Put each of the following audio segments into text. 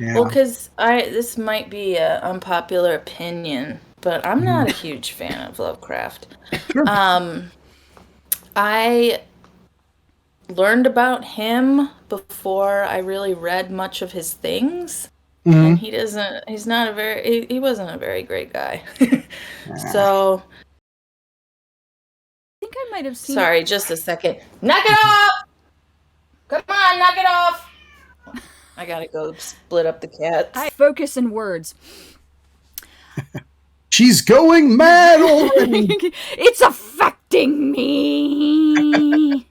Well, Yeah. because this might be an unpopular opinion, but I'm Mhm. not a huge fan of Lovecraft. Sure. Um, I learned about him before I really read much of his things, and Hmm. he's not a he wasn't a very great guy. Ah. So, I think I might have seen sorry, just a second. Knock it off! Come on, knock it off! I gotta go split up the cats. Focus in words. She's going mad already. It's affecting me.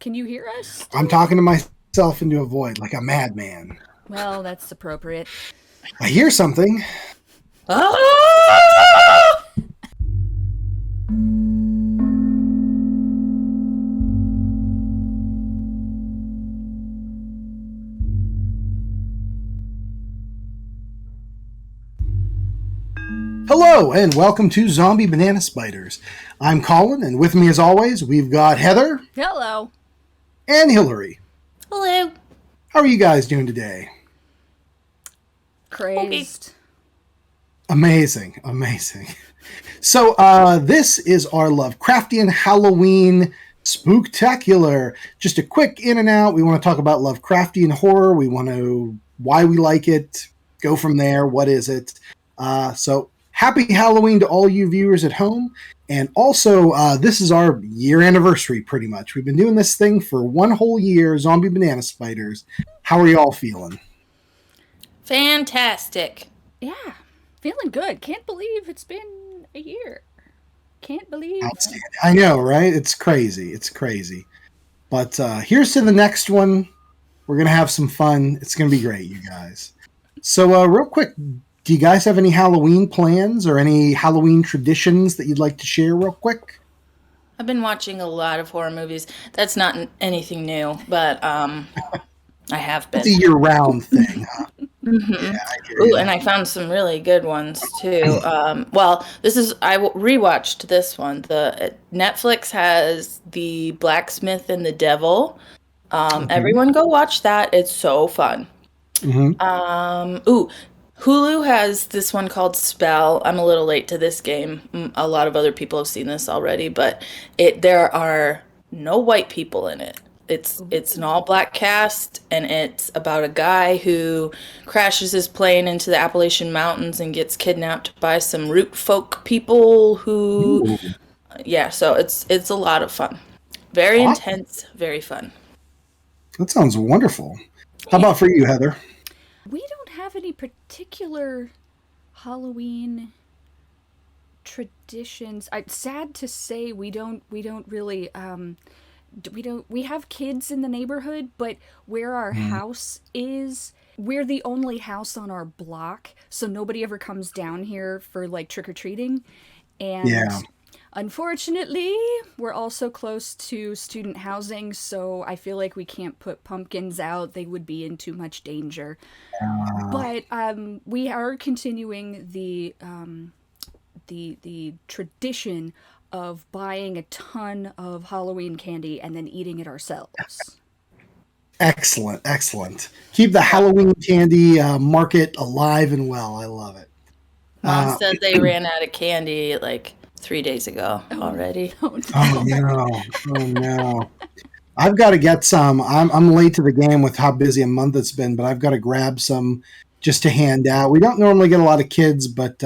Can you hear us? I'm talking to myself into a void like a madman. Well, that's appropriate. I hear something. Ah! Hello, and welcome to Zombie Banana Spiders. I'm Colin, and with me as always, we've got Heather. Hello. And Hillary. Hello. How are you guys doing today? Crazed. Amazing. So, this is our Lovecraftian Halloween Spooktacular. Just a quick in and out. We want to talk about Lovecraftian horror. We want to know why we like it. Go from there. What is it? So, happy Halloween to all you viewers at home. And also, this is our year anniversary, pretty much. We've been doing this thing for one whole year, Zombie Banana Spiders. How are you all feeling? Fantastic. Yeah. Feeling good. Can't believe it's been a year. Can't believe. Outstanding. I know, right? It's crazy. But here's to the next one. We're going to have some fun. It's going to be great, you guys. So, real quick, do you guys have any Halloween plans or any Halloween traditions that you'd like to share real quick? I've been watching a lot of horror movies. That's not anything new, but I have been. It's a year-round thing, huh? Mm-hmm. Yeah, I hear Ooh, you. and I found some really good ones too. Well, I rewatched this one. The Netflix has the Blacksmith and the Devil. Everyone go watch that. It's so fun. Mm-hmm. Hulu has this one called Spell. I'm a little late to this game. A lot of other people have seen this already, but there are no white people in it. It's an all black cast, and it's about a guy who crashes his plane into the Appalachian Mountains and gets kidnapped by some root folk people who so it's a lot of fun. Very Awesome. intense, very fun. That sounds wonderful. How about for you, Heather? We don't have any particular Halloween traditions. Sad to say we don't really we have kids in the neighborhood, but where our house is, we're the only house on our block, so nobody ever comes down here for like trick-or-treating. And unfortunately, we're also close to student housing, so I feel like we can't put pumpkins out. They would be in too much danger. But we are continuing the tradition of buying a ton of Halloween candy and then eating it ourselves. Excellent. Keep the Halloween candy market alive and well. I love it. Mom said they ran out of candy like 3 days ago already. Oh no. I've got to get some. I'm late to the game with how busy a month it's been, but I've got to grab some just to hand out. We don't normally get a lot of kids, but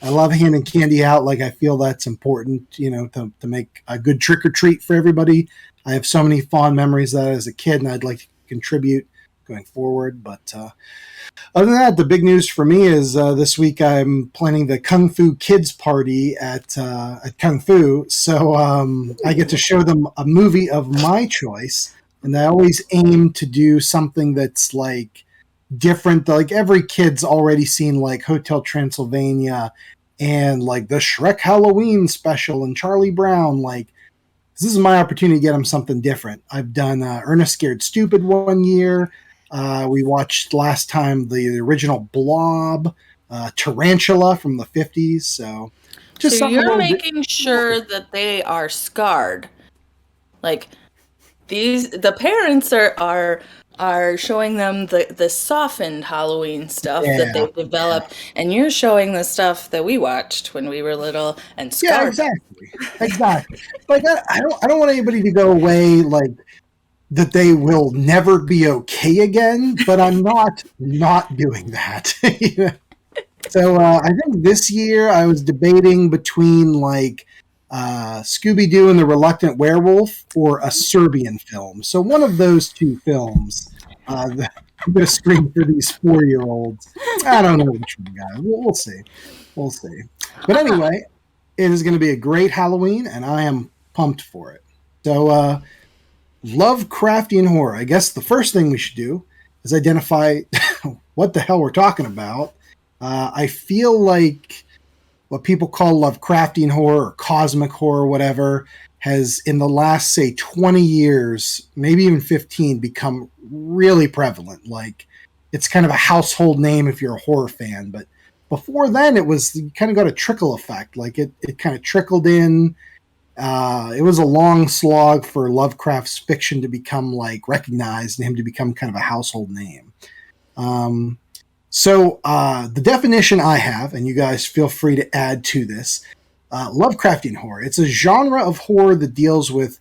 I love handing candy out. Like, I feel that's important, to make a good trick or treat for everybody. I have so many fond memories of that as a kid, and I'd like to contribute going forward. But other than that, the big news for me is this week I'm planning the Kung Fu Kids Party at Kung Fu. So I get to show them a movie of my choice, and I always aim to do something that's like different. Like, every kid's already seen like Hotel Transylvania and like the Shrek Halloween special and Charlie Brown. Like, this is my opportunity to get them something different. I've done Ernest Scared Stupid one year. We watched last time the original Blob, Tarantula from the 50s. So you're making sure that they are scarred. Like, the parents are are showing them the softened Halloween stuff that Yeah. they've developed, and you're showing the stuff that we watched when we were little and Yeah, scarred. exactly. Exactly. Like I don't want anybody to go away like that they will never be okay again, but I'm not doing that. You know? So I think this year I was debating between like Scooby Doo and the Reluctant Werewolf or a Serbian film. So one of those two films. I'm going to scream for these 4-year-olds. I don't know which one, guys. We'll see. We'll see. But anyway, it is going to be a great Halloween, and I am pumped for it. So, Lovecraftian horror. I guess the first thing we should do is identify what the hell we're talking about. I feel like what people call Lovecraftian horror or cosmic horror, whatever, has in the last, say, 20 years, maybe even 15, become really prevalent. Like, it's kind of a household name if you're a horror fan. But before then, it was you kind of got a trickle effect. Like, it kind of trickled in. It was a long slog for Lovecraft's fiction to become like recognized and him to become kind of a household name. The definition I have, and you guys feel free to add to this, Lovecraftian horror. It's a genre of horror that deals with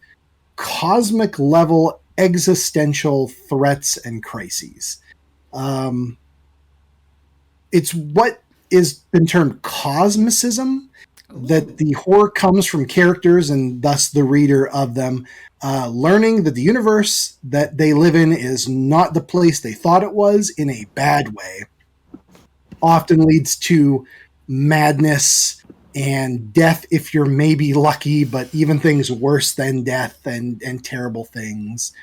cosmic level existential threats and crises. It's what is been termed cosmicism, that the horror comes from characters and thus the reader of them learning that the universe that they live in is not the place they thought it was in a bad way. Often leads to madness and death if you're maybe lucky, but even things worse than death and terrible things.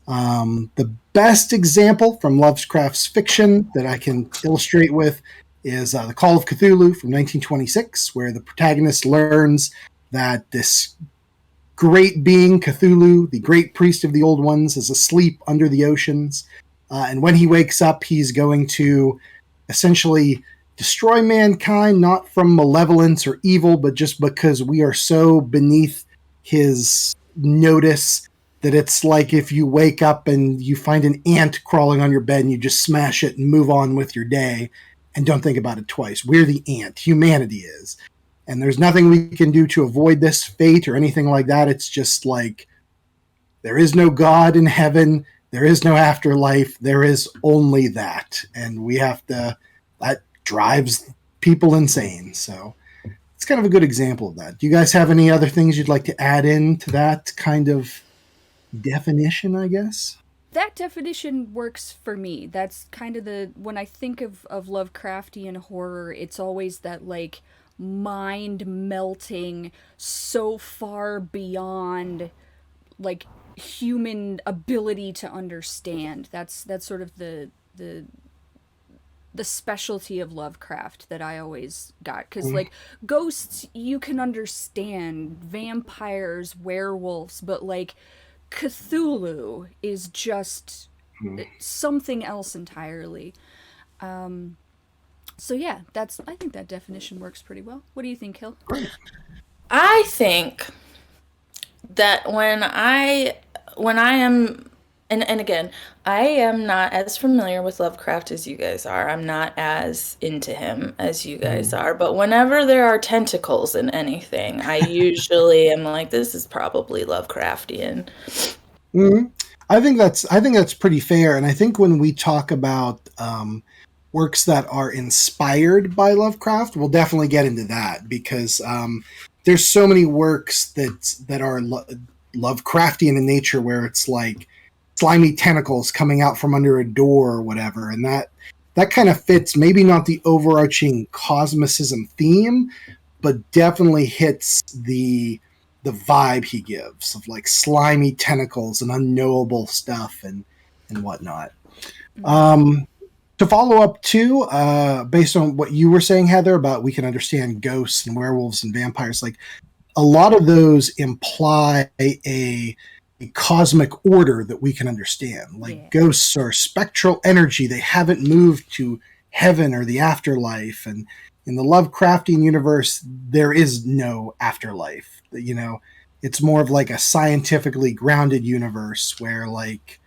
The best example from Lovecraft's fiction that I can illustrate with is The Call of Cthulhu from 1926, where the protagonist learns that this great being, Cthulhu, the great priest of the old ones, is asleep under the oceans. And when he wakes up, he's going to essentially destroy mankind, not from malevolence or evil, but just because we are so beneath his notice that it's like if you wake up and you find an ant crawling on your bed and you just smash it and move on with your day and don't think about it twice. We're the ant. Humanity is. And there's nothing we can do to avoid this fate or anything like that. It's just like there is no God in heaven. There is no afterlife. There is only that. And we have to, that drives people insane. So it's kind of a good example of that. Do you guys have any other things you'd like to add in to that kind of definition, I guess? That definition works for me. That's kind of when I think of Lovecraftian horror, it's always that like mind melting, so far beyond like human ability to understand. That's sort of the specialty of Lovecraft that I always got. Because like ghosts you can understand, vampires, werewolves, but like Cthulhu is just something else entirely. So yeah, I think that definition works pretty well. What do you think, Hill? I think that when I am, and again, I am not as familiar with Lovecraft as you guys are. I'm not as into him as you guys are. But whenever there are tentacles in anything, I usually am like, this is probably Lovecraftian. Mm-hmm. I think that's pretty fair. And I think when we talk about works that are inspired by Lovecraft, we'll definitely get into that because there's so many works that are Lovecraftian in nature, where it's like slimy tentacles coming out from under a door or whatever, and that kind of fits maybe not the overarching cosmicism theme, but definitely hits the vibe he gives of like slimy tentacles and unknowable stuff and whatnot. To follow up too, based on what you were saying, Heather, about we can understand ghosts and werewolves and vampires, like a lot of those imply a cosmic order that we can understand. Like ghosts are spectral energy. They haven't moved to heaven or the afterlife. And in the Lovecraftian universe, there is no afterlife. You know, it's more of like a scientifically grounded universe where like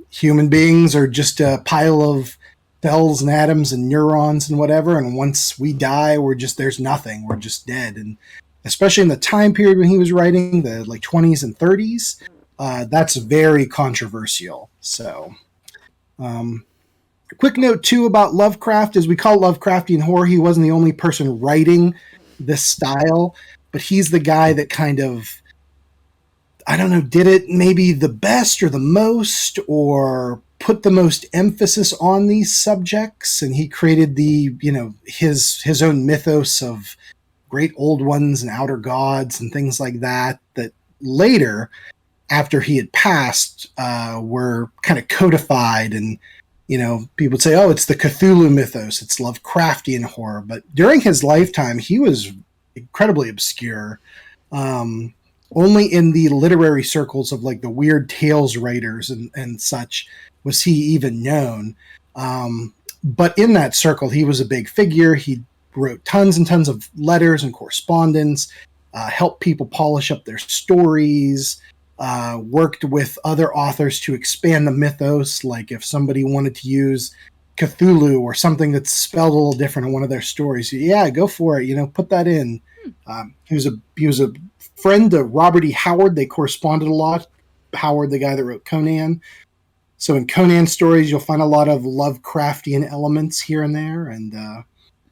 human beings are just a pile of cells and atoms and neurons and whatever. And once we die, there's nothing. We're just dead. And especially in the time period when he was writing, the like 20s and 30s, that's very controversial. So, quick note too about Lovecraft is we call Lovecraftian horror. He wasn't the only person writing this style, but he's the guy that kind of, I don't know, did it maybe the best or the most, or put the most emphasis on these subjects. And he created his own mythos of great old ones and outer gods and things like that, that later, after he had passed, were kind of codified. And people would say, oh, it's the Cthulhu mythos, it's Lovecraftian horror. But during his lifetime, he was incredibly obscure. Only in the literary circles of like the weird tales writers and such was he even known. But in that circle, he was a big figure. He wrote tons and tons of letters and correspondence, helped people polish up their stories, worked with other authors to expand the mythos. Like if somebody wanted to use Cthulhu or something that's spelled a little different in one of their stories, yeah, go for it. Put that in. He was a friend of Robert E. Howard. They corresponded a lot. Howard, the guy that wrote Conan. So in Conan stories, you'll find a lot of Lovecraftian elements here and there. And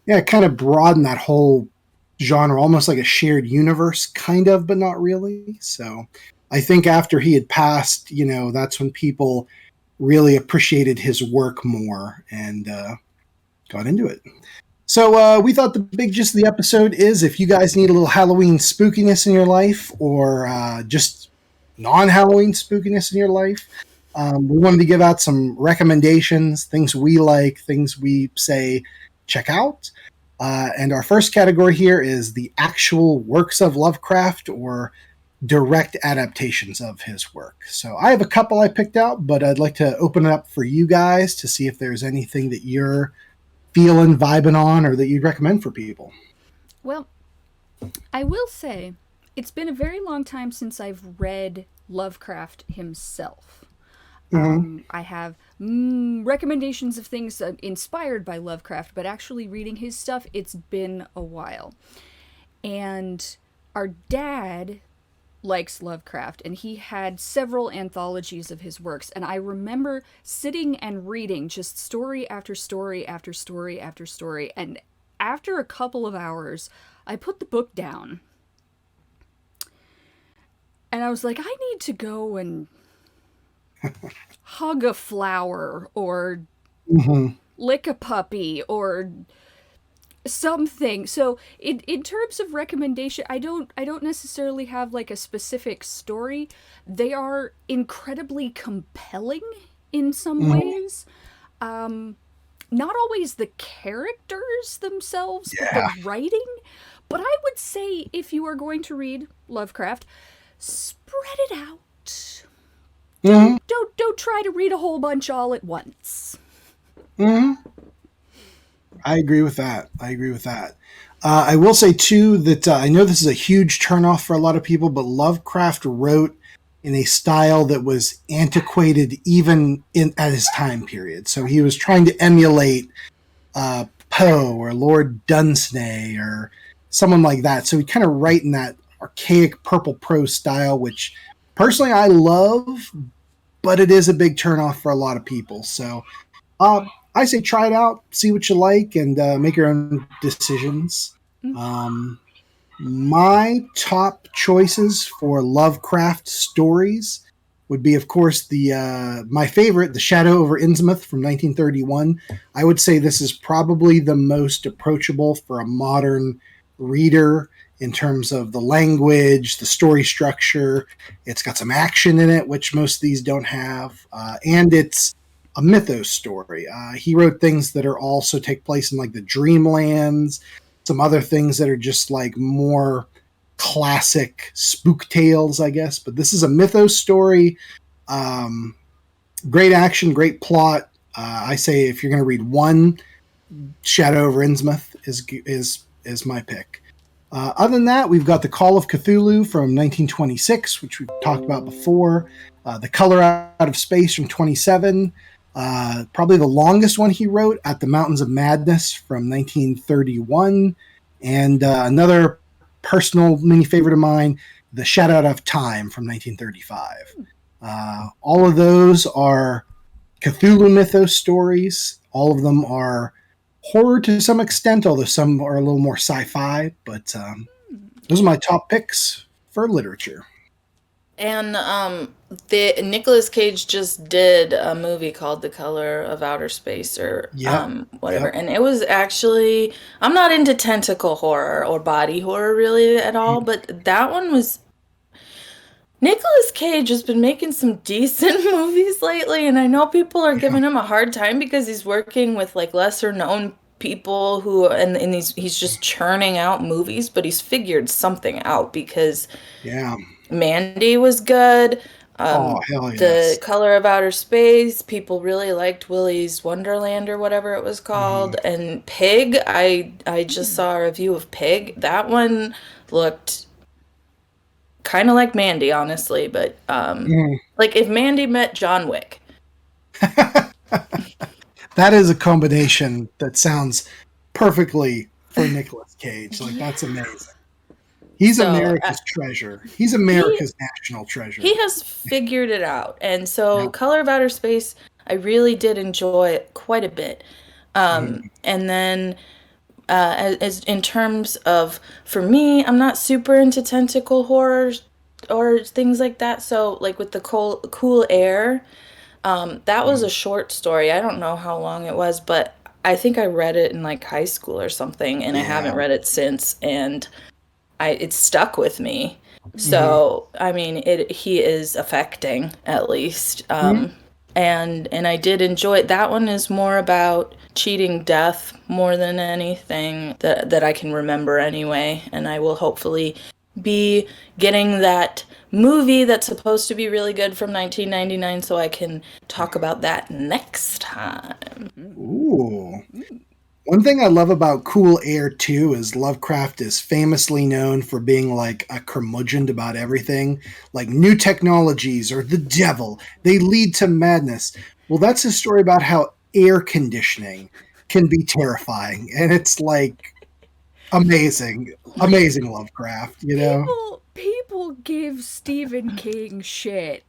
it kind of broadened that whole genre, almost like a shared universe, kind of, but not really. So I think after he had passed, that's when people really appreciated his work more and got into it. So we thought the big gist of the episode is if you guys need a little Halloween spookiness in your life, or just non-Halloween spookiness in your life, we wanted to give out some recommendations, things we like, things we say check out. And our first category here is the actual works of Lovecraft, or direct adaptations of his work. So I have a couple I picked out, but I'd like to open it up for you guys to see if there's anything that you're feeling, vibing on, or that you'd recommend for people. Well, I will say it's been a very long time since I've read Lovecraft himself. Mm-hmm. I have recommendations of things inspired by Lovecraft, but actually reading his stuff, it's been a while. And our dad likes Lovecraft, and he had several anthologies of his works, and I remember sitting and reading just story after story after story after story, and after a couple of hours, I put the book down. And I was like, I need to go and hug a flower, or lick a puppy, or something. So in terms of recommendation, I don't necessarily have like a specific story. They are incredibly compelling in some ways. Not always the characters themselves, but the writing. But I would say if you are going to read Lovecraft, spread it out. Don't try to read a whole bunch all at once. I agree with that. I will say, too, that I know this is a huge turnoff for a lot of people, but Lovecraft wrote in a style that was antiquated even at his time period. So he was trying to emulate Poe or Lord Dunsany or someone like that. So he kind of write in that archaic purple prose style, which personally I love, but it is a big turnoff for a lot of people. So I say try it out, see what you like, and make your own decisions. My top choices for Lovecraft stories would be, of course, my favorite, The Shadow over Innsmouth from 1931. I would say this is probably the most approachable for a modern reader in terms of the language, the story structure. It's got some action in it, which most of these don't have, and it's a mythos story. He wrote things that are also take place in like the Dreamlands, some other things that are just like more classic spook tales, I guess. But this is a mythos story. Great action, great plot. I say if you're going to read one, Shadow over Innsmouth is my pick. Other than that, we've got The Call of Cthulhu from 1926, which we've talked about before. The Color Out of Space from 27. Probably the longest one he wrote, At the Mountains of Madness from 1931. And another personal mini favorite of mine, The Shadow Out of Time from 1935. All of those are Cthulhu mythos stories. All of them are horror to some extent, although some are a little more sci-fi. But those are my top picks for literature. And the Nicolas Cage just did a movie called The Color of Outer Space or whatever. Yep. And it was actually, I'm not into tentacle horror or body horror really at all, but that one was, Nicolas Cage has been making some decent movies lately, and I know people are giving him a hard time because he's working with like lesser known people who and he's just churning out movies, but he's figured something out because Mandy was good. Hell yes. The Color of Outer Space, people really liked Willy's Wonderland or whatever it was called. And Pig, I just saw a review of Pig. That one looked kind of like Mandy, honestly, but like if Mandy met John Wick. That is a combination that sounds perfectly for Nicolas Cage. Like, that's amazing. He's America's treasure. He's America's national treasure. He has figured it out. And so Color of Outer Space, I really did enjoy quite a bit. And then as in terms of, for me, I'm not super into tentacle horrors or things like that. So like with the Cool Air, that was a short story. I don't know how long it was, but I think I read it in like high school or something, and I haven't read it since. And it stuck with me. So, I mean, he is affecting, at least. And I did enjoy it. That one is more about cheating death more than anything that I can remember anyway. And I will hopefully be getting that movie that's supposed to be really good from 1999 so I can talk about that next time. Ooh. One thing I love about Cool Air 2 is Lovecraft is famously known for being like a curmudgeon about everything. Like new technologies or the devil, they lead to madness. Well, that's a story about how air conditioning can be terrifying. And it's like amazing Lovecraft, you know? People give Stephen King shit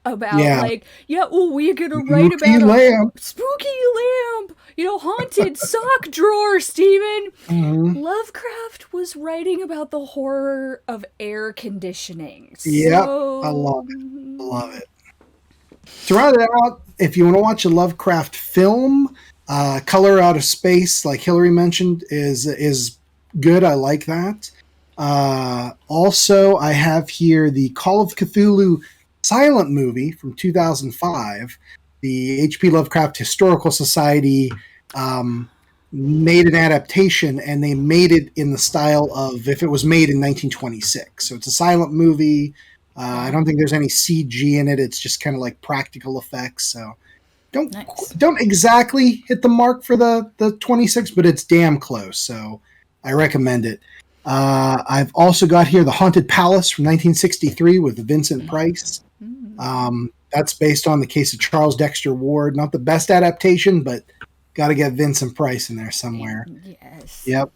about we're gonna write spooky about lamp. a spooky lamp, haunted sock drawer, Stephen. Lovecraft was writing about the horror of air conditioning. Yep, I love it. To round it out, if you want to watch a Lovecraft film, Color Out of Space, like Hillary mentioned, is good. I like that. Also, I have here the Call of Cthulhu silent movie from 2005. The H.P. Lovecraft Historical Society made an adaptation, and they made it in the style of if it was made in 1926. So it's a silent movie. I don't think there's any CG in it. It's just kind of like practical effects. So don't exactly hit the mark for the 26, but it's damn close. So I recommend it. I've also got here The Haunted Palace from 1963 with Vincent Price. That's based on the case of Charles Dexter Ward. Not the best adaptation, but got to get Vincent Price in there somewhere. Yes. Yep.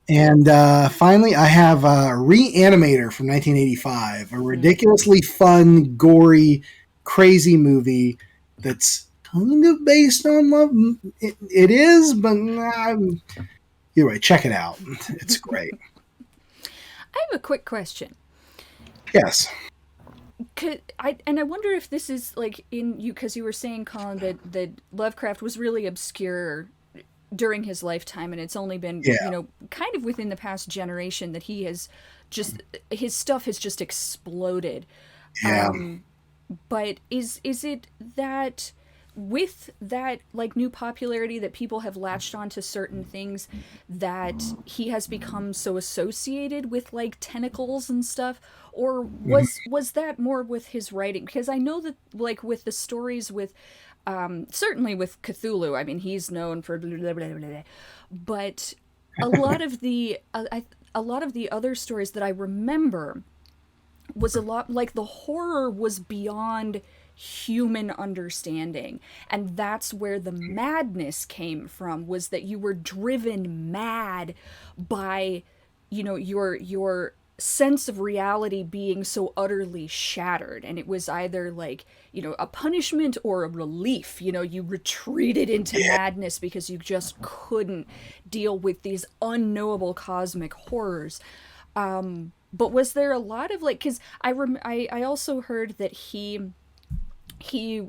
And finally, I have Reanimator from 1985, a ridiculously fun, gory, crazy movie that's kind of based on love. It is, but you're right. Check it out. It's great. I have a quick question. Yes. I wonder if this is like in you, because you were saying, Colin, that Lovecraft was really obscure during his lifetime, and it's only been kind of within the past generation that he has just his stuff has just exploded. Yeah. But is it that with that like new popularity that people have latched onto certain things that he has become so associated with like tentacles and stuff, or was that more with his writing? Because I know that like with the stories with certainly with Cthulhu, I mean he's known for blah, blah, blah, blah, but a lot of the other stories that I remember was a lot like the horror was beyond human understanding, and that's where the madness came from, was that you were driven mad by, you know, your sense of reality being so utterly shattered, and it was either like, you know, a punishment or a relief. You know, you retreated into madness because you just couldn't deal with these unknowable cosmic horrors. But was there a lot of like, because I also heard that he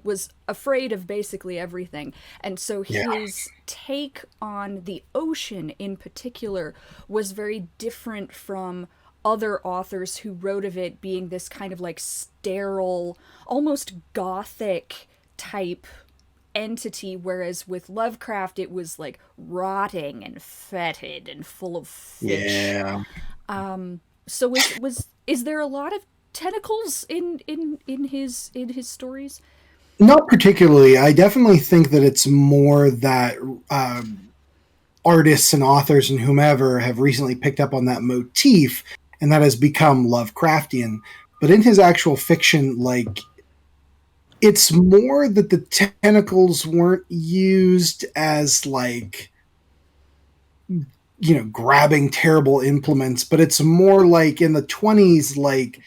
was afraid of basically everything, and so his take on the ocean in particular was very different from other authors who wrote of it being this kind of like sterile, almost gothic type entity, whereas with Lovecraft it was like rotting and fetid and full of fish. Yeah. So is there a lot of tentacles in his stories? Not particularly. I definitely think that it's more that artists and authors and whomever have recently picked up on that motif, and that has become Lovecraftian. But in his actual fiction, like, it's more that the tentacles weren't used as like, you know, grabbing terrible implements, but it's more like in the 20s, like,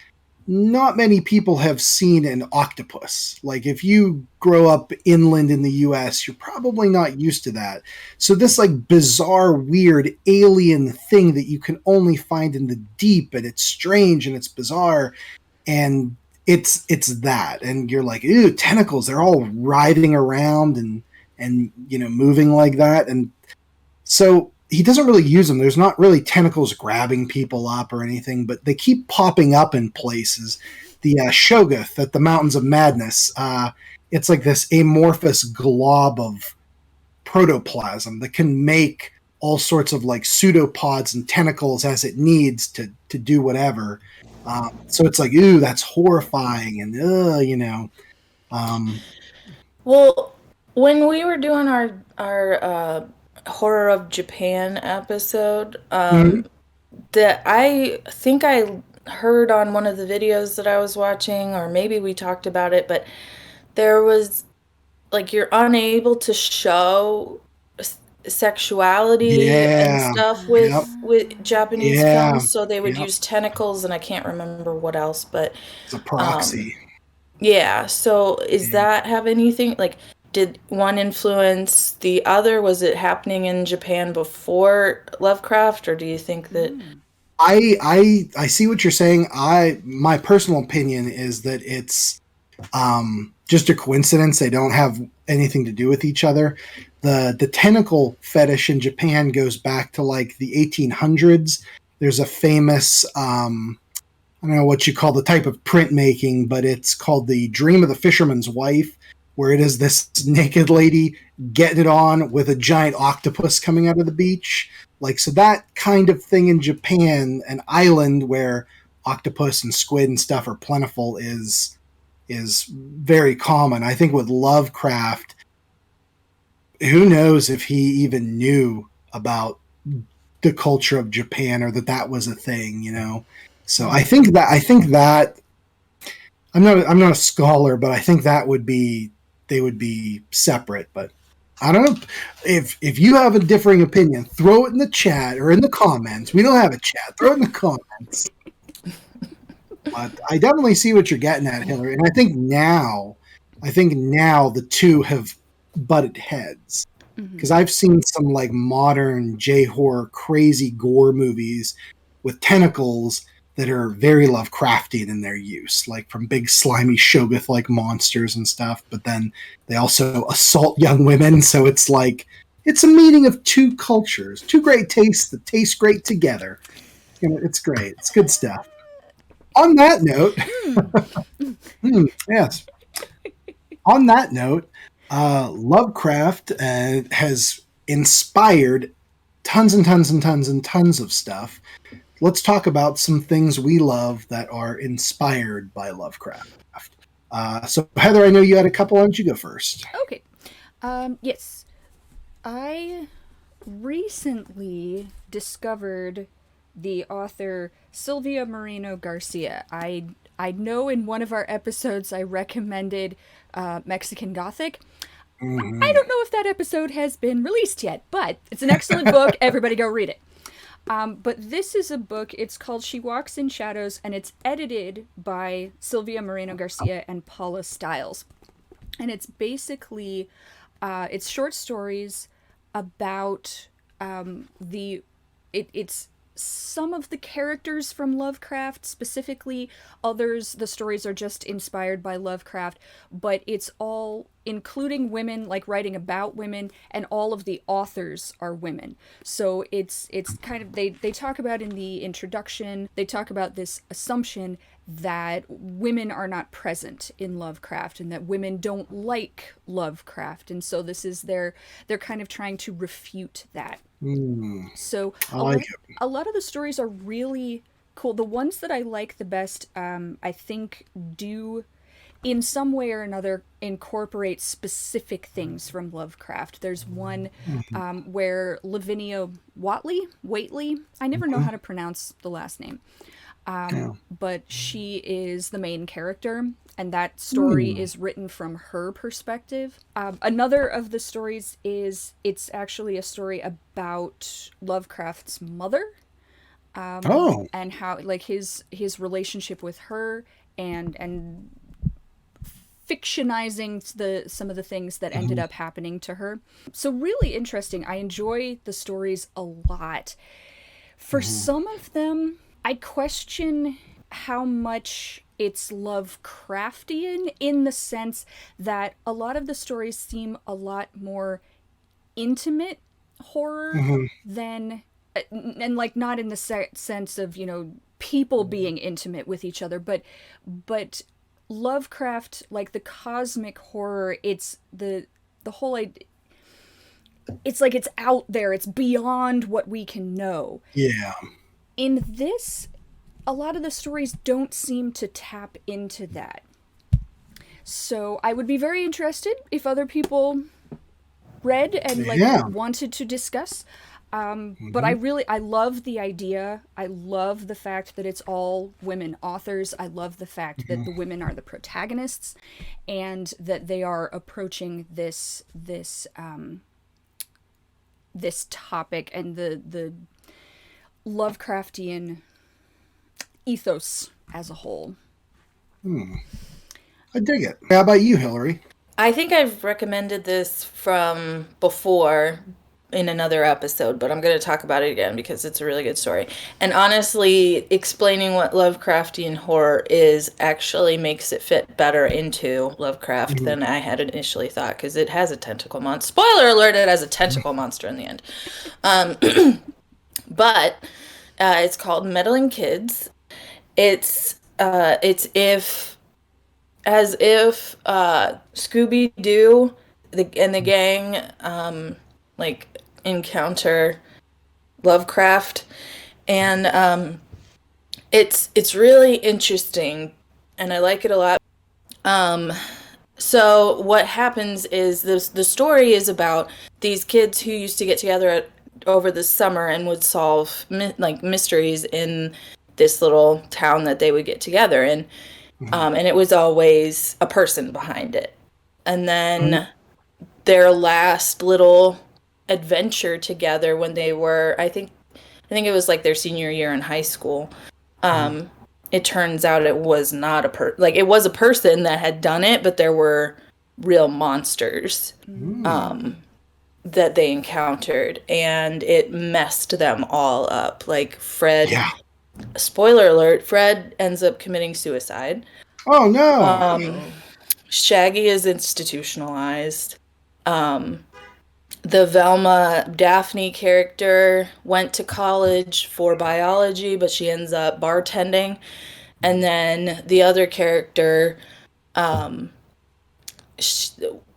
not many people have seen an octopus. Like, if you grow up inland in the US, you're probably not used to that. So this like bizarre, weird alien thing that you can only find in the deep, and it's strange and it's bizarre, and it's that, and you're like, ew, tentacles, they're all writhing around and you know, moving like that. And so he doesn't really use them. There's not really tentacles grabbing people up or anything, but they keep popping up in places. The Shoggoth at the Mountains of Madness, it's like this amorphous glob of protoplasm that can make all sorts of like pseudopods and tentacles as it needs to do whatever. So it's like, ooh, that's horrifying, and you know. Well, when we were doing our Horror of Japan episode, that I think I heard on one of the videos that I was watching, or maybe we talked about it, but there was like, you're unable to show sexuality and stuff with Japanese films, so they would use tentacles, and I can't remember what else, but it's a proxy. Yeah, so is that have anything, like, did one influence the other? Was it happening in Japan before Lovecraft, or do you think that... I see what you're saying. My personal opinion is that it's just a coincidence. They don't have anything to do with each other. The tentacle fetish in Japan goes back to like the 1800s. There's a famous I don't know what you call the type of printmaking, but it's called The Dream of the Fisherman's Wife, where it is this naked lady getting it on with a giant octopus coming out of the beach. Like, so that kind of thing in Japan, an island where octopus and squid and stuff are plentiful, is very common. I think with Lovecraft, who knows if he even knew about the culture of Japan, or that was a thing, you know? So I think that I'm not a scholar, but I think that they would be separate. But I don't know, if you have a differing opinion, throw it in the chat or in the comments. We don't have a chat. Throw it in the comments. But I definitely see what you're getting at, Hillary. And I think now the two have butted heads. Because I've seen some like modern J-horror crazy gore movies with tentacles that are very Lovecraftian in their use, like from big slimy Shoggoth-like monsters and stuff, but then they also assault young women, so it's like, it's a meeting of two cultures, two great tastes that taste great together. You know, it's great. It's good stuff. On that note, yes. On that note, Lovecraft has inspired tons and tons and tons and tons of stuff. Let's talk about some things we love that are inspired by Lovecraft. So, Heather, I know you had a couple. Why don't you go first? Okay. Yes. I recently discovered the author Sylvia Moreno Garcia. I know in one of our episodes I recommended Mexican Gothic. I don't know if that episode has been released yet, but it's an excellent book. Everybody go read it. But this is a book, it's called She Walks in Shadows, and it's edited by Sylvia Moreno Garcia and Paula Stiles. And it's basically, it's short stories about it's some of the characters from Lovecraft specifically. Others, the stories are just inspired by Lovecraft, but it's all including women, like writing about women, and all of the authors are women. So it's kind of, they talk about in the introduction, they talk about this assumption that women are not present in Lovecraft and that women don't like Lovecraft. And so this is they're kind of trying to refute that. So I like it. a lot of the stories are really cool. The ones that I like the best, I think, do in some way or another incorporate specific things from Lovecraft. There's one where Lavinia Whately, I never know how to pronounce the last name, but she is the main character, and that story is written from her perspective. Another of the stories it's actually a story about Lovecraft's mother, and how, like, his relationship with her, and fictionizing some of the things that ended up happening to her. So really interesting. I enjoy the stories a lot. For some of them, I question how much it's Lovecraftian, in the sense that a lot of the stories seem a lot more intimate horror than, and like not in the sense of, people being intimate with each other, but Lovecraft, like the cosmic horror, it's the whole idea. It's like it's out there. It's beyond what we can know. Yeah. In this, a lot of the stories don't seem to tap into that. So I would be very interested if other people read and wanted to discuss. But I love the idea. I love the fact that it's all women authors. I love the fact that the women are the protagonists, and that they are approaching this topic and the Lovecraftian ethos as a whole. I dig it. How about you, Hillary? I think I've recommended this from before in another episode, but I'm going to talk about it again because it's a really good story. And honestly, explaining what Lovecraftian horror is actually makes it fit better into Lovecraft than I had initially thought, because it has a tentacle monster. Spoiler alert, it has a tentacle monster in the end. But it's called Meddling Kids. It's if Scooby-Doo and the gang encounter Lovecraft, and it's really interesting, and I like it a lot. So what happens is the story is about these kids who used to get together over the summer and would solve mysteries in this little town that they would get together in, and it was always a person behind it. And then their last little adventure together, when they were, I think it was like their senior year in high school, it turns out it was not it was a person that had done it, but there were real monsters that they encountered, and it messed them all up. Like Fred, spoiler alert, Fred ends up committing suicide. Oh no. Shaggy is institutionalized. The Velma Daphne character went to college for biology, but she ends up bartending. And then the other character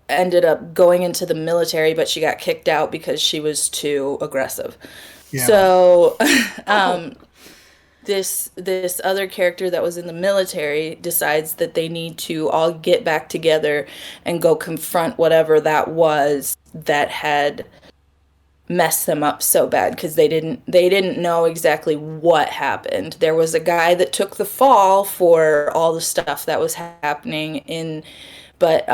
ended up going into the military, but she got kicked out because she was too aggressive. Yeah. So this other character that was in the military decides that they need to all get back together and go confront whatever that was that had messed them up so bad because they didn't know exactly what happened. There was a guy that took the fall for all the stuff that was happening but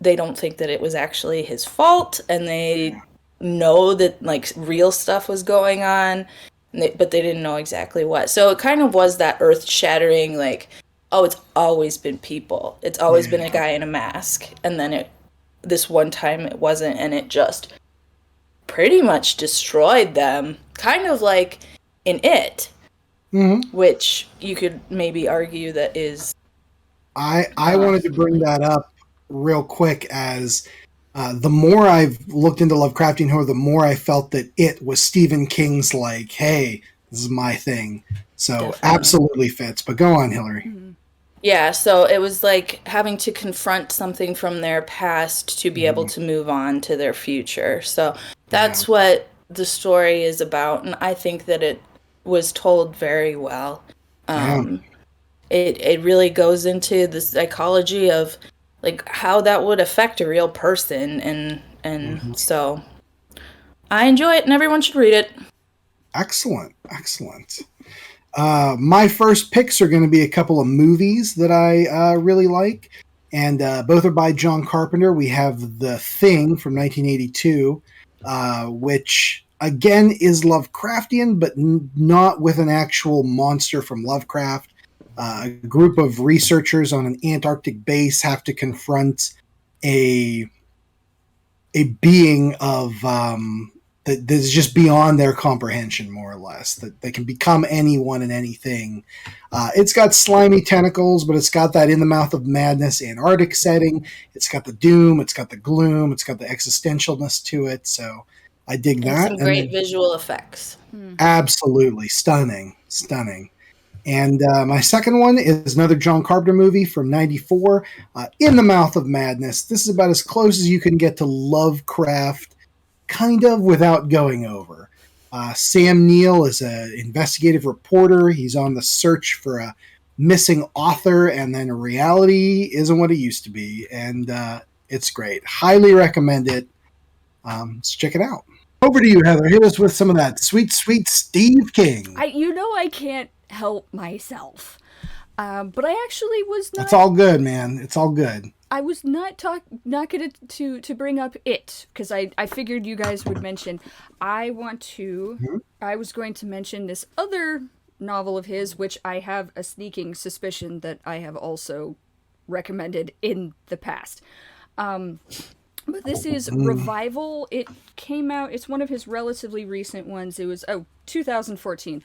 they don't think that it was actually his fault, and they know that like real stuff was going on, but they didn't know exactly what. So it kind of was that earth-shattering, like, oh, it's always been people. It's always been a guy in a mask, and then this one time it wasn't, and it just pretty much destroyed them, kind of like in It, which you could maybe argue that is. I wanted to bring that up real quick as the more I've looked into Lovecraftian horror, the more I felt that It was Stephen King's like, hey, this is my thing. So Definitely. Absolutely fits. But go on, Hillary. Yeah, so it was like having to confront something from their past to be able to move on to their future. So that's what the story is about, and I think that it was told very well. It really goes into the psychology of like how that would affect a real person, and so I enjoy it, and everyone should read it. Excellent. My first picks are going to be a couple of movies that I really like, and both are by John Carpenter. We have The Thing from 1982, which again is Lovecraftian, but not with an actual monster from Lovecraft. A group of researchers on an Antarctic base have to confront a being of that is just beyond their comprehension, more or less. That they can become anyone and anything. It's got slimy tentacles, but it's got that in the mouth of madness Antarctic setting. It's got the doom, it's got the gloom, it's got the existentialness to it. So I dig that. Some great visual effects. Absolutely stunning. And my second one is another John Carpenter movie from '94, In the Mouth of Madness. This is about as close as you can get to Lovecraft, kind of without going over. Sam Neill is an investigative reporter. He's on the search for a missing author, and then reality isn't what it used to be. And it's great. Highly recommend it. Let's check it out. Over to you, Heather. Hit us with some of that sweet, sweet Steve King. I can't help myself. But I actually was not. It's all good, man. It's all good. I was not going to bring up It, because I figured you guys would mention. I was going to mention this other novel of his, which I have a sneaking suspicion that I have also recommended in the past. But this is Revival. It came out, it's one of his relatively recent ones. It was, 2014.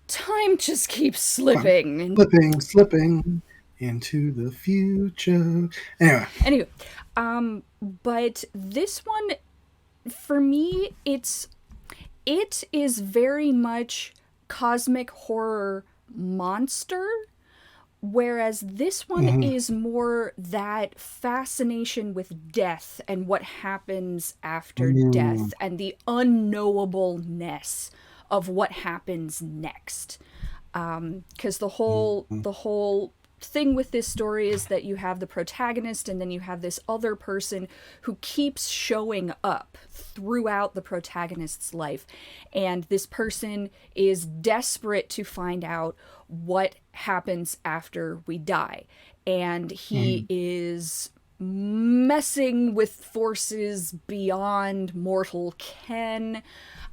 Time just keeps slipping. Slipping into the future. Anyway. But this one, for me, it is very much cosmic horror monster, whereas this one is more that fascination with death and what happens after death and the unknowableness of what happens next. Because the whole thing with this story is that you have the protagonist and then you have this other person who keeps showing up throughout the protagonist's life, and this person is desperate to find out what happens after we die, and he is messing with forces beyond mortal ken.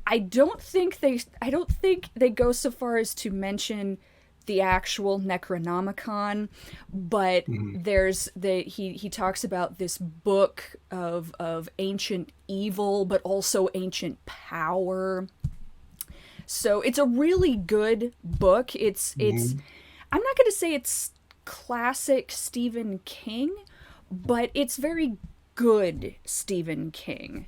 I don't think they go so far as to mention the actual Necronomicon, but he talks about this book of ancient evil, but also ancient power. So it's a really good book. It's I'm not going to say it's classic Stephen King, but it's very good Stephen King.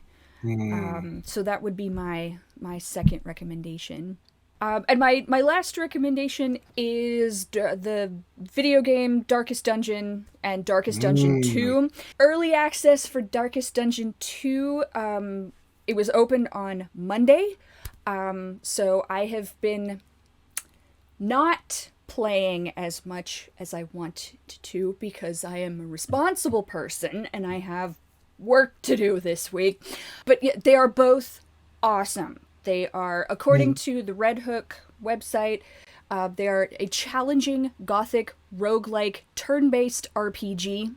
So that would be my second recommendation. And my last recommendation is the video game Darkest Dungeon and Darkest Dungeon 2. Early access for Darkest Dungeon 2. It was opened on Monday. So I have been not playing as much as I want to because I am a responsible person and I have work to do this week. But yeah, they are both awesome. They are, according to the Red Hook website, they are a challenging gothic roguelike turn-based RPG.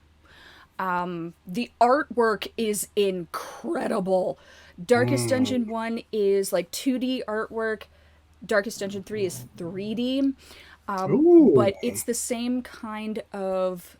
The artwork is incredible. Darkest Dungeon 1 is like 2D artwork. Darkest Dungeon 3 is 3D. But it's the same kind of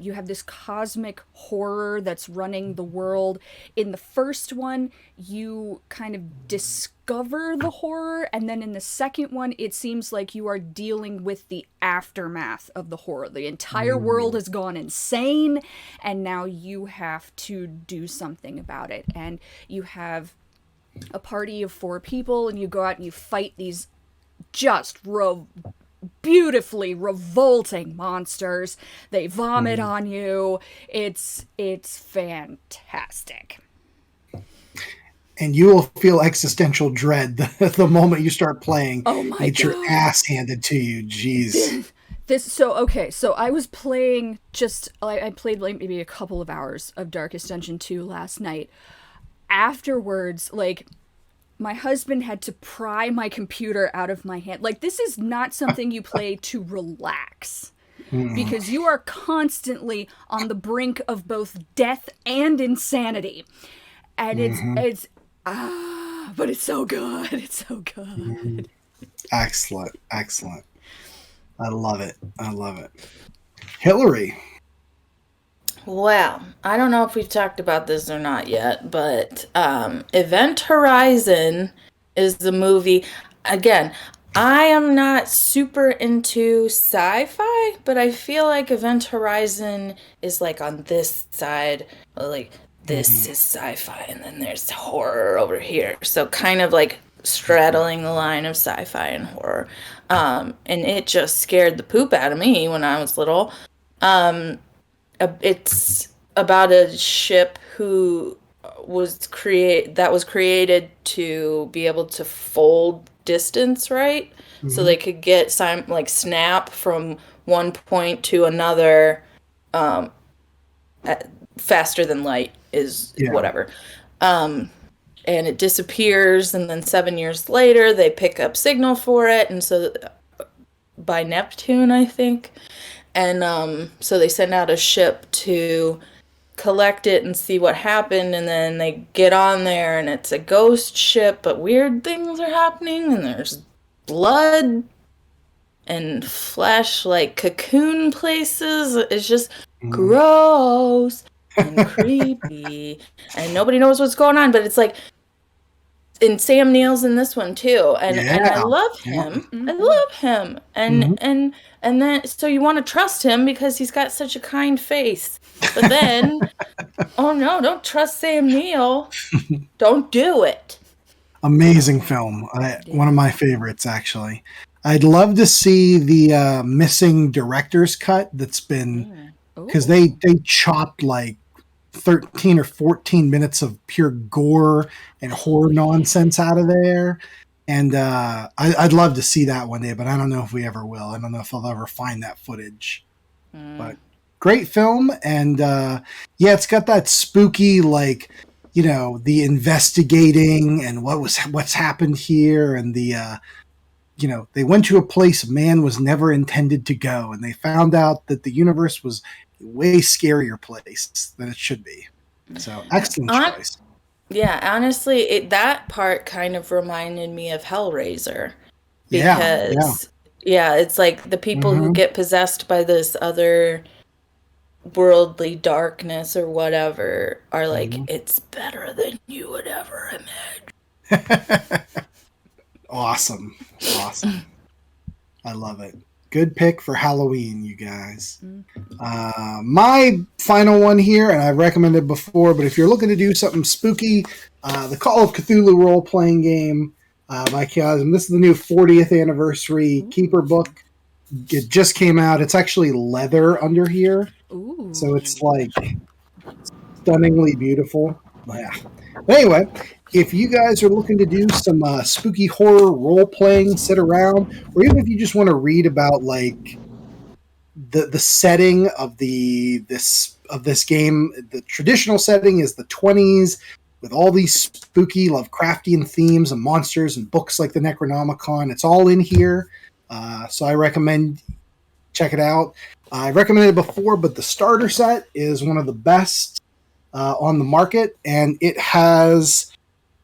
you have this cosmic horror that's running the world. In the first one, you kind of discover the horror, and then in the second one, it seems like you are dealing with the aftermath of the horror. The entire world has gone insane, and now you have to do something about it. And you have a party of 4 people, and you go out and you fight these just beautifully revolting monsters. They vomit on you. It's fantastic. And you will feel existential dread the moment you start playing. Oh my Get your God. ass handed to you. Jeez. So I was playing I played like maybe a couple of hours of Darkest Dungeon 2 last night. Afterwards, like, my husband had to pry my computer out of my hand. Like, this is not something you play to relax. Because you are constantly on the brink of both death and insanity. And but it's so good. It's so good. Excellent. I love it. Hillary. Well, I don't know if we've talked about this or not yet, but Event Horizon is the movie. Again, I am not super into sci-fi, but I feel like Event Horizon is like on this side, like this is sci-fi, and then there's horror over here. So kind of like straddling the line of sci-fi and horror. And it just scared the poop out of me when I was little. It's about a ship that was created to be able to fold distance, right? So they could get snap from one point to another faster than light is whatever. And it disappears, and then 7 years later they pick up signal for it, and so by Neptune, I think. And so they send out a ship to collect it and see what happened, and then they get on there, and it's a ghost ship, but weird things are happening, and there's blood and flesh, like cocoon places. It's just gross and creepy, and nobody knows what's going on, but it's like, and Sam Neill's in this one too, and I love him. I love him, and then so you want to trust him because he's got such a kind face, but then oh no, don't trust Sam Neill. Don't do it. Amazing film. One of my favorites, actually. I'd love to see the missing director's cut that's been, because they chopped like 13 or 14 minutes of pure gore and horror nonsense out of there. And I'd love to see that one day, but I don't know if we ever will. I don't know if I'll ever find that footage. But great film. And it's got that spooky, like, you know, the investigating and what's happened here. And the, they went to a place man was never intended to go. And they found out that the universe was way scarier place than it should be. So excellent choice. Yeah, honestly, that part kind of reminded me of Hellraiser, because it's like the people who get possessed by this other worldly darkness or whatever are like, it's better than you would ever imagine. Awesome. I love it. Good pick for Halloween, you guys. My final one here, and I've recommended before, but if you're looking to do something spooky, the Call of Cthulhu role-playing game by Chaosium. This is the new 40th anniversary Keeper book. It just came out. It's actually leather under here. Ooh. So it's like stunningly beautiful. Yeah. Anyway, if you guys are looking to do some spooky horror role-playing, sit around, or even if you just want to read about like the setting of this of this game. The traditional setting is the 20s with all these spooky Lovecraftian themes and monsters and books like the Necronomicon. It's all in here. So I recommend check it out. I recommended it before, but the starter set is one of the best on the market, and it has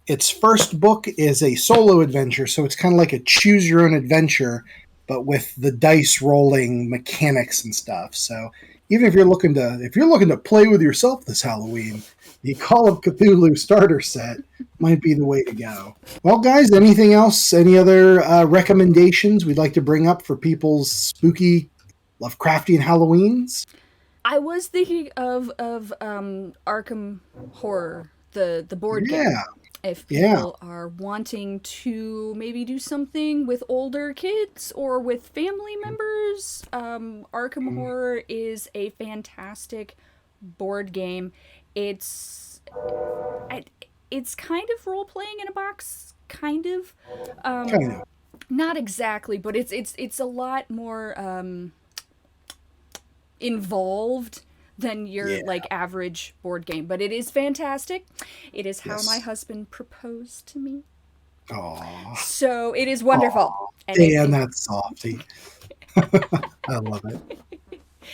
its first book is a solo adventure, so it's kind of like a choose your own adventure, but with the dice rolling mechanics and stuff. So even if you're looking to play with yourself this Halloween, the Call of Cthulhu starter set might be the way to go. Well, guys, anything else? Any other recommendations we'd like to bring up for people's spooky Lovecraftian Halloweens? I was thinking of Arkham Horror, the board game. Yeah. If people are wanting to maybe do something with older kids or with family members, Arkham Horror is a fantastic board game. It's kind of role playing in a box, kind of. Not exactly, but it's a lot more involved than your like average board game, but it is fantastic. It is how my husband proposed to me. Aww. So it is wonderful. And that's softy. I love it.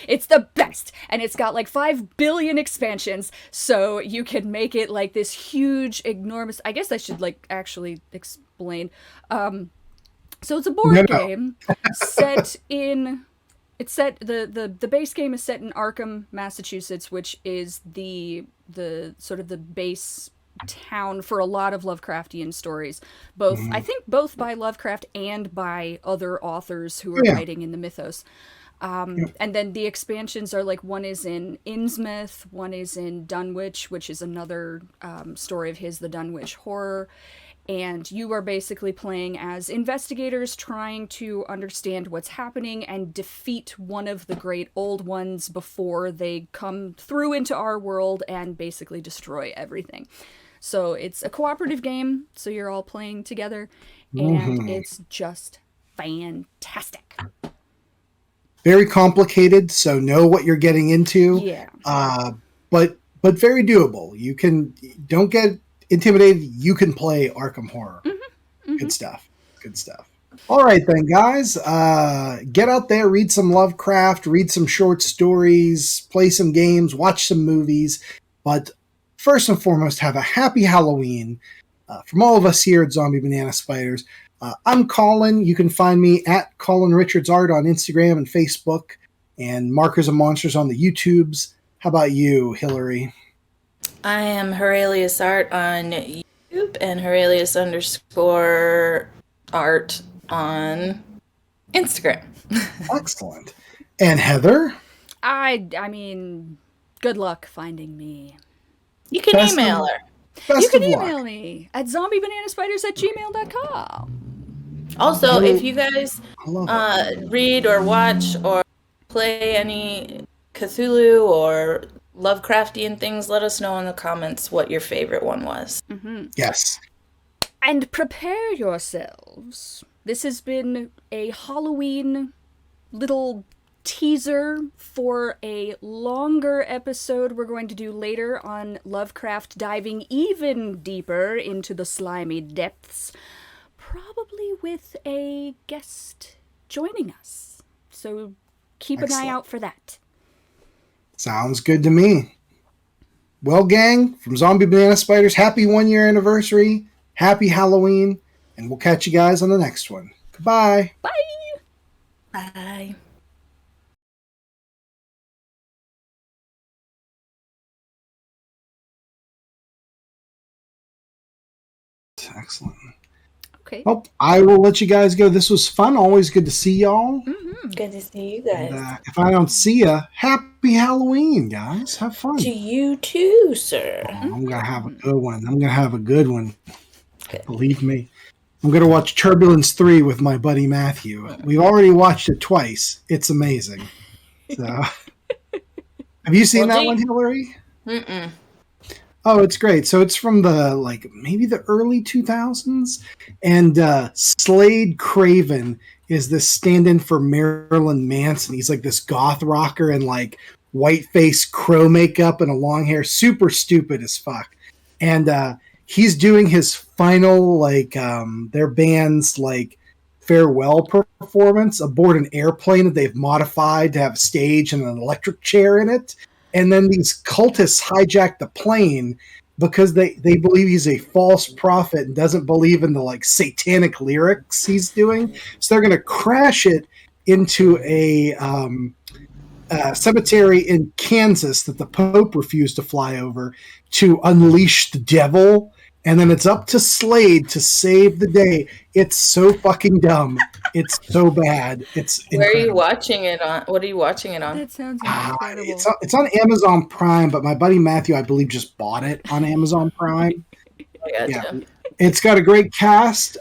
It's the best, and it's got like 5 billion expansions, so you can make it like this huge, enormous. I guess I should like actually explain. So it's a board game set in. It's set the base game is set in Arkham, Massachusetts, which is the sort of the base town for a lot of Lovecraftian stories. I think both by Lovecraft and by other authors who are writing in the mythos. And then the expansions are like, one is in Innsmouth, one is in Dunwich, which is another story of his, the Dunwich Horror. And you are basically playing as investigators trying to understand what's happening and defeat one of the great old ones before they come through into our world and basically destroy everything. So it's a cooperative game, so you're all playing together, and it's just fantastic. Very complicated, so know what you're getting into. Yeah. But very doable. Don't get intimidated. You can play Arkham Horror. Good stuff. All right then, guys. Get out there, read some Lovecraft, read some short stories, play some games, watch some movies. But first and foremost, have a happy Halloween. From all of us here at Zombie Banana Spiders, I'm Colin. You can find me at Colin Richards Art on Instagram and Facebook, and Markers of Monsters on the YouTubes. How about you, Hillary? I am Horalius Art on YouTube and Horalius_art on Instagram. Excellent. And Heather? I mean, good luck finding me. You can email her. You can email me at zombiebananaspiders@gmail.com. Also, if you guys read or watch or play any Cthulhu or Lovecraftian things, let us know in the comments what your favorite one was. Yes. And prepare yourselves. This has been a Halloween little teaser for a longer episode we're going to do later on Lovecraft, diving even deeper into the slimy depths, probably with a guest joining us. So keep an eye out for that. Sounds good to me. Well, gang, from Zombie Banana Spiders, happy 1-year anniversary, happy Halloween, and we'll catch you guys on the next one. Goodbye. Bye. Bye. Excellent. Okay. Well, I will let you guys go. This was fun. Always good to see y'all. Good to see you guys. And, if I don't see ya, happy Halloween, guys. Have fun. To you too, sir. Oh, I'm going to have a good one. Okay. Believe me. I'm going to watch Turbulence 3 with my buddy Matthew. We've already watched it twice. It's amazing. So, have you seen that one, Hillary? Mm-mm. Oh, it's great. So it's from maybe the early 2000s. And Slade Craven is this stand-in for Marilyn Manson. He's like this goth rocker and like white face, crow makeup, and a long hair. Super stupid as fuck. And he's doing his final, like, their band's, like, farewell performance aboard an airplane that they've modified to have a stage and an electric chair in it. And then these cultists hijack the plane because they believe he's a false prophet and doesn't believe in the, like, satanic lyrics he's doing. So they're going to crash it into a cemetery in Kansas that the Pope refused to fly over to unleash the devil. And then it's up to Slade to save the day. It's so fucking dumb. It's so bad. It's Where are you incredible. watching it on? What are you watching it on? That sounds incredible. It's on Amazon Prime, but my buddy Matthew, I believe, just bought it on Amazon Prime. I gotcha. Yeah. It's got a great cast.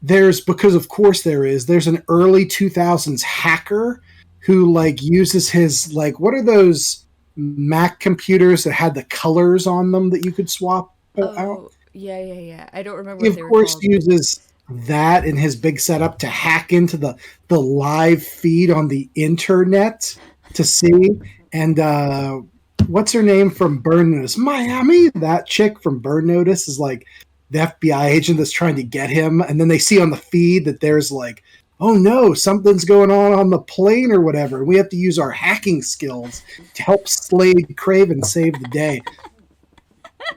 There's an early 2000s hacker who, like, uses his, like, what are those Mac computers that had the colors on them that you could swap out? Oh, yeah. I don't remember He, what of they were course, called. uses that in his big setup to hack into the live feed on the internet to see. And what's her name from Burn Notice? Miami. That chick from Burn Notice is, like, the FBI agent that's trying to get him. And then they see on the feed that there's, like, oh no, something's going on the plane or whatever. We have to use our hacking skills to help Slade Craven save the day.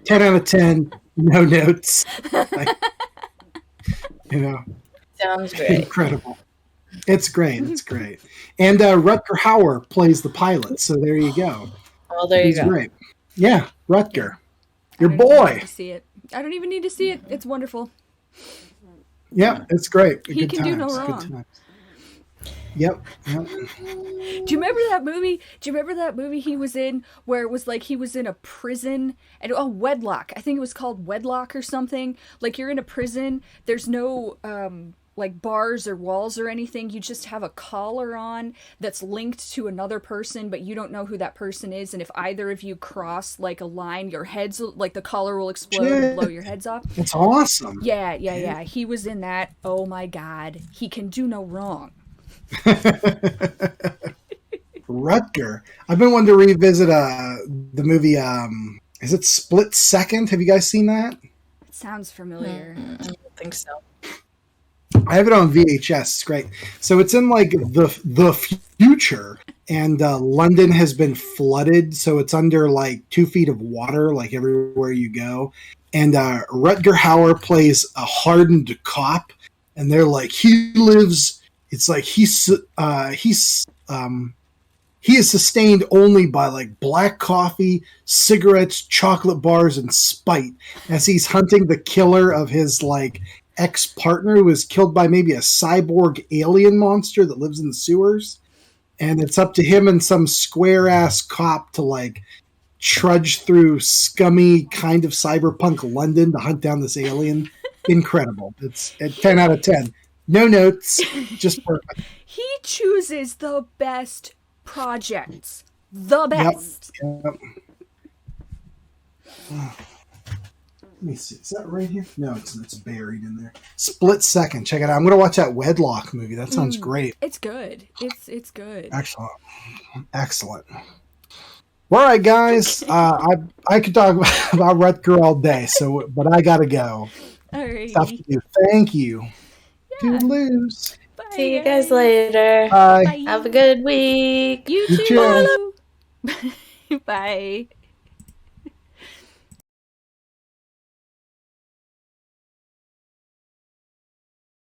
10 out of 10, no notes. Like, Sounds great. incredible. It's great. It's great. And Rutger Hauer plays the pilot, so there you go. Well, there you He's go. great. Yeah, Rutger. Your I don't even boy. need to see it. I don't even need to see it. It's wonderful. Yeah, it's great. He can do no Good wrong. times. Yep. Do you remember that movie? Do you remember that movie he was in where it was like he was in a prison and Wedlock. I think it was called Wedlock or something. Like you're in a prison. There's no like bars or walls or anything. You just have a collar on that's linked to another person, but you don't know who that person is. And if either of you cross like a line, your heads like the collar will explode and blow your heads off. It's awesome. Yeah. He was in that. Oh my God, he can do no wrong. Rutger. I've been wanting to revisit the movie. Is it Split Second? Have you guys seen that? It sounds familiar. I don't think so. I have it on VHS. It's great. So it's in like the future, and London has been flooded, so it's under like 2 feet of water, like everywhere you go. And Rutger Hauer plays a hardened cop, and they're like, he lives. It's like he is sustained only by like black coffee, cigarettes, chocolate bars, and spite, as he's hunting the killer of his like ex-partner who was killed by maybe a cyborg alien monster that lives in the sewers. And it's up to him and some square-ass cop to like trudge through scummy kind of cyberpunk London to hunt down this alien. Incredible. It's at 10 out of 10. No notes, just perfect. He chooses the best projects. The best. Yep. Let me see. Is that right here? No, it's buried in there. Split Second. Check it out. I'm going to watch that Wedlock movie. That sounds great. It's good. It's good. Excellent. All right, guys. I could talk about Rutger all day, but I got to go. All right. Stuff to do. Thank you. Toodaloos. Bye, See you guys later. Bye. Bye. Have a good week. You You too. too. Bye.